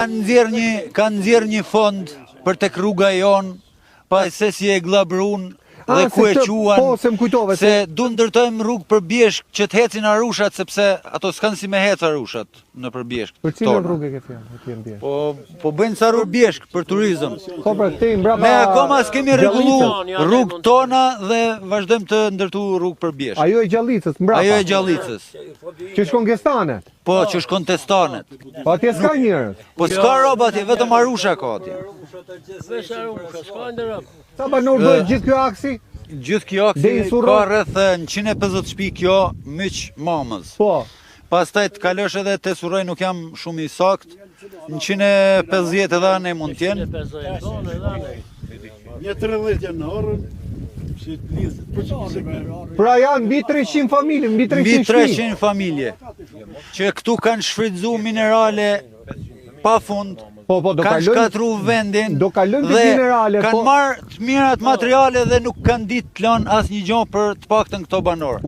Kanë nxjerr një fond për tek rruga jon, pa se si e glabrun dhe ku e quan, po, se më kujtove se du ndërtojmë rrugë për Bjeshk që të hecin Arushat, sepse ato s'kanë si me hec Arushat në për Bjeshk. Për cilën rrugë ke fjalë? Po bëjnë sa rrugë Bjeshk për turizëm. Po pra ti mbrapa. Ne akoma s'kemi rregulluar rrugë tona dhe vazhdojmë të ndërtu rrugë për Bjeshk. Ajo e Gjallicës mbrapa. Ajo e Gjallicës. Që shkon ke stanet. Po, që shkon te stanet. Po atje s'ka njerëz. Po s'ka roba atje, vetëm Arusha ka atje. Sa banor bëhet gjithë ky aksi? Gjithë kjo aksi ka rreth 150 shtëpi kjo myq mamës. Po. Pastaj të kalosh edhe te Surroj, nuk jam shumë i sakt. 150 edhe anë mund të jenë. Një 30 janë në orën. Pra janë mbi 300 familje, mbi 300 shtëpi. Mbi 300 familje. Që këtu kanë shfrytzuar minerale pa fund. Po, do kanë shkatru vendin do kalojmë te minerale, kanë marrë të mirat materiale dhe nuk kanë ditë të lënë asnjë gjë për të paktën këto banor.